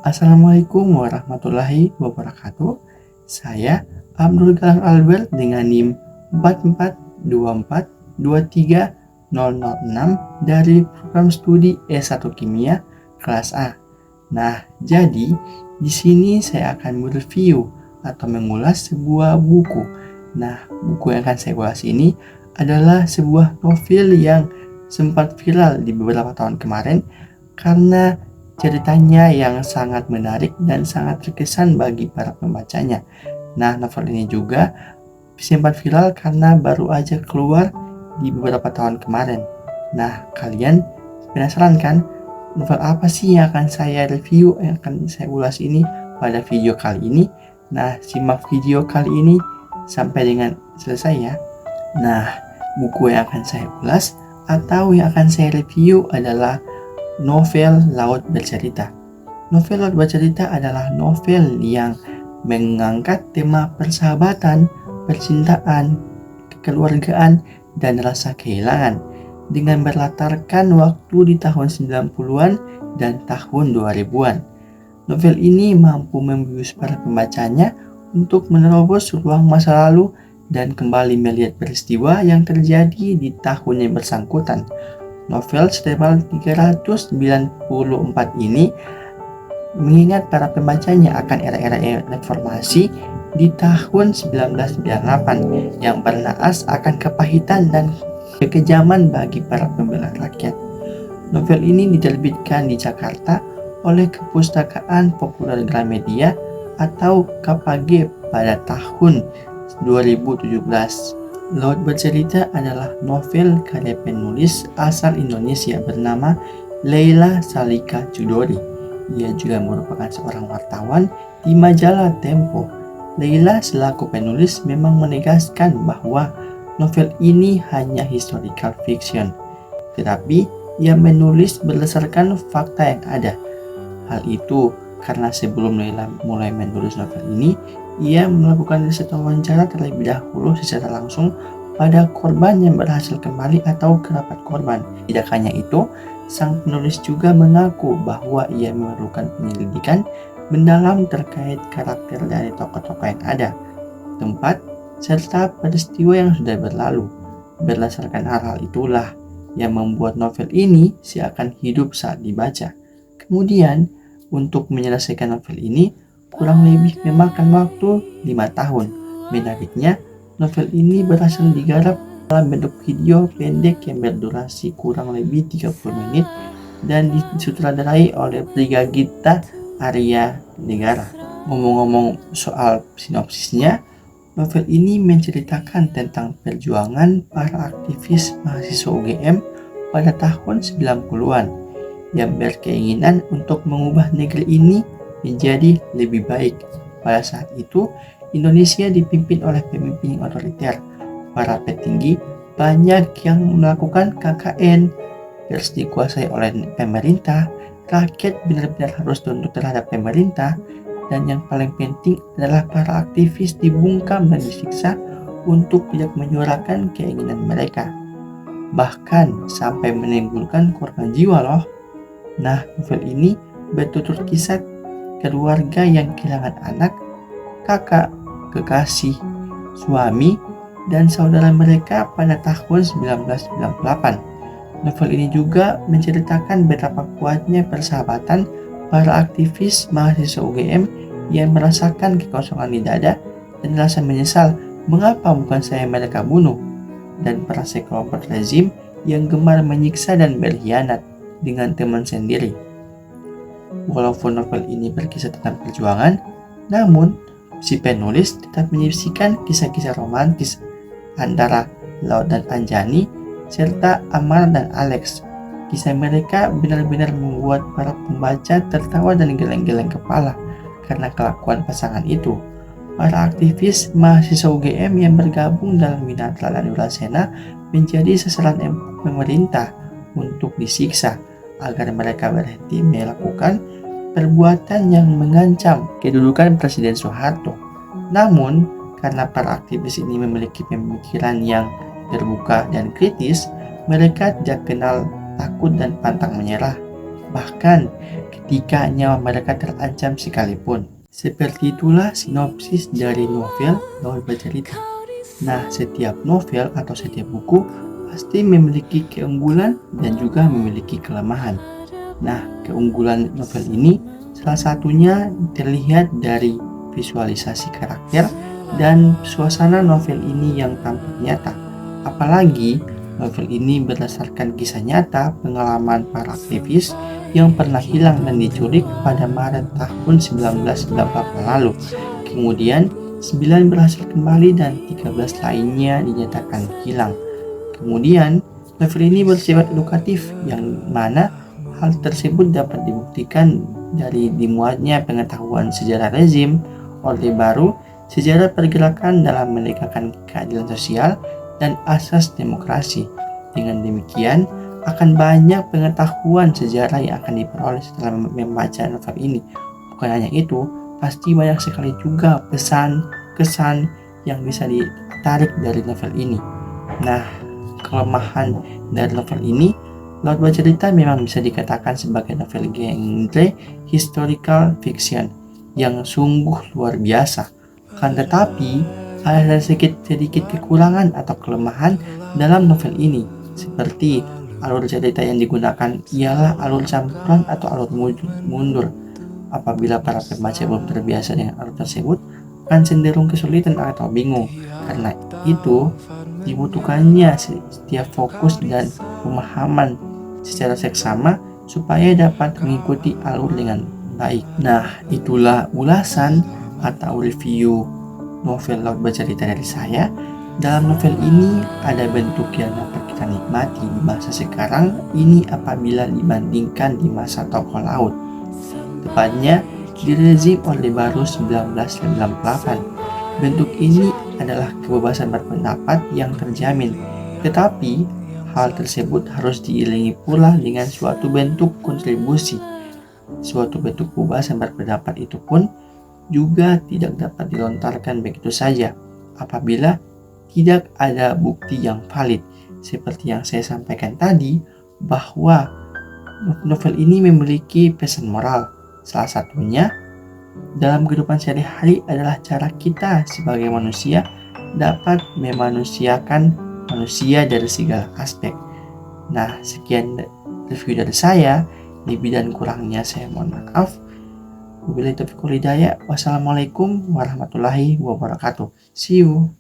Assalamualaikum warahmatullahi wabarakatuh. Saya Abdul Galang Albert dengan NIM 4424230006 dari program studi S1 Kimia kelas A. Nah, jadi di sini saya akan mereview atau mengulas sebuah buku. Nah, buku yang akan saya ulas ini adalah sebuah novel yang sempat viral di beberapa tahun kemarin karena ceritanya yang sangat menarik dan sangat terkesan bagi para pembacanya. Nah, novel ini juga sempat viral karena baru aja keluar di beberapa tahun kemarin. Nah, kalian penasaran kan? Novel apa sih yang akan saya review, yang akan saya ulas ini pada video kali ini? Nah, simak video kali ini sampai dengan selesai ya. Nah, buku yang akan saya ulas atau yang akan saya review adalah novel Laut Bercerita. Novel Laut Bercerita adalah novel yang mengangkat tema persahabatan, percintaan, kekeluargaan, dan rasa kehilangan dengan berlatarkan waktu di tahun 90-an dan tahun 2000-an. Novel ini mampu membius para pembacanya untuk menerobos ruang masa lalu dan kembali melihat peristiwa yang terjadi di tahun yang bersangkutan. Novel setebal 394 ini mengingat para pembacanya akan era-era reformasi di tahun 1998 yang bernaas akan kepahitan dan kekejaman bagi para pembela rakyat. Novel ini diterbitkan di Jakarta oleh Kepustakaan Populer Gramedia atau KPG pada tahun 2017. Laut Bercerita adalah novel karya penulis asal Indonesia bernama Leila Salika Chudori. Ia juga merupakan seorang wartawan di majalah Tempo. Leila selaku penulis memang menegaskan bahwa novel ini hanya historical fiction, tetapi ia menulis berdasarkan fakta yang ada. Hal itu karena sebelum Leila mulai menulis novel ini, ia melakukan riset wawancara terlebih dahulu secara langsung pada korban yang berhasil kembali atau kerabat korban. Tidak hanya itu, sang penulis juga mengaku bahwa ia memerlukan penyelidikan mendalam terkait karakter dari tokoh-tokoh yang ada, tempat, serta peristiwa yang sudah berlalu. Berdasarkan hal-hal itulah yang membuat novel ini seakan hidup saat dibaca. Kemudian, untuk menyelesaikan novel ini, kurang lebih memakan waktu 5 tahun. Menariknya, novel ini berhasil digarap dalam bentuk video pendek yang berdurasi kurang lebih 30 menit dan disutradarai oleh Brigagita Arya Negara. Ngomong-ngomong soal sinopsisnya, novel ini menceritakan tentang perjuangan para aktivis mahasiswa UGM pada tahun 90-an yang berkeinginan untuk mengubah negeri ini menjadi lebih baik. Pada saat itu, Indonesia dipimpin oleh pemimpin otoriter. Para petinggi banyak yang melakukan KKN, terus dikuasai oleh pemerintah. Rakyat benar-benar harus tunduk terhadap pemerintah, dan yang paling penting adalah para aktivis dibungkam dan disiksa untuk tidak menyuarakan keinginan mereka. Bahkan sampai menimbulkan korban jiwa loh. Nah, novel ini bertutur kisah keluarga yang kehilangan anak, kakak, kekasih, suami, dan saudara mereka pada tahun 1998. Novel ini juga menceritakan betapa kuatnya persahabatan para aktivis mahasiswa UGM yang merasakan kekosongan di dada dan rasa menyesal mengapa bukan saya mereka bunuh, dan para sekelompok rezim yang gemar menyiksa dan berkhianat dengan teman sendiri. Walaupun novel ini berkisah tentang perjuangan, namun si penulis tetap menyisipkan kisah-kisah romantis antara Laut dan Anjani serta Amar dan Alex. Kisah mereka benar-benar membuat para pembaca tertawa dan geleng-geleng kepala karena kelakuan pasangan itu. Para aktivis mahasiswa UGM yang bergabung dalam Winata dan Urasena menjadi sasaran pemerintah untuk disiksa agar mereka berhenti melakukan perbuatan yang mengancam kedudukan Presiden Soeharto. Namun, karena para aktivis ini memiliki pemikiran yang terbuka dan kritis, mereka tidak kenal takut dan pantang menyerah. Bahkan ketika nyawa mereka terancam sekalipun. Seperti itulah sinopsis dari novel Laut Bercerita. Nah, setiap novel atau setiap buku pasti memiliki keunggulan dan juga memiliki kelemahan. Nah, keunggulan novel ini salah satunya terlihat dari visualisasi karakter dan suasana novel ini yang tampak nyata. Apalagi novel ini berdasarkan kisah nyata pengalaman para aktivis yang pernah hilang dan diculik pada Maret tahun 1998 lalu. Kemudian 9 berhasil kembali dan 13 lainnya dinyatakan hilang. Kemudian novel ini bersifat edukatif yang mana hal tersebut dapat dibuktikan dari dimuatnya pengetahuan sejarah rezim, Orde Baru, sejarah pergerakan dalam menegakkan keadilan sosial, dan asas demokrasi. Dengan demikian, akan banyak pengetahuan sejarah yang akan diperoleh setelah membaca novel ini. Bukan hanya itu, pasti banyak sekali juga pesan-kesan yang bisa ditarik dari novel ini. Nah, kelemahan dari novel ini, Laut Bercerita memang bisa dikatakan sebagai novel genre historical fiction yang sungguh luar biasa. Kan tetapi, ada sedikit kekurangan atau kelemahan dalam novel ini, seperti alur cerita yang digunakan ialah alur campuran atau alur mundur. Apabila para pembaca belum terbiasa dengan alur tersebut, akan cenderung kesulitan atau bingung. Karena itu, dibutuhkannya setiap fokus dan pemahaman secara seksama supaya dapat mengikuti alur dengan baik. Nah, itulah ulasan atau review novel Laut Bercerita dari saya. Dalam novel ini ada bentuk yang dapat kita nikmati di masa sekarang ini apabila dibandingkan di masa tokoh laut. Tepatnya di rezim Orde Baru 1998. Bentuk ini adalah kebebasan berpendapat yang terjamin. Tetapi hal tersebut harus diiringi pula dengan suatu bentuk kontribusi. Suatu bentuk kebebasan berpendapat itu pun juga tidak dapat dilontarkan begitu saja apabila tidak ada bukti yang valid. Seperti yang saya sampaikan tadi, bahwa novel ini memiliki pesan moral. Salah satunya dalam kehidupan sehari-hari adalah cara kita sebagai manusia dapat memanusiakan manusia dari segala aspek. Nah, sekian review dari saya. Lebih dan kurangnya saya mohon maaf. Wabillahi taufiq wal hidayah. Wassalamualaikum warahmatullahi wabarakatuh. See you.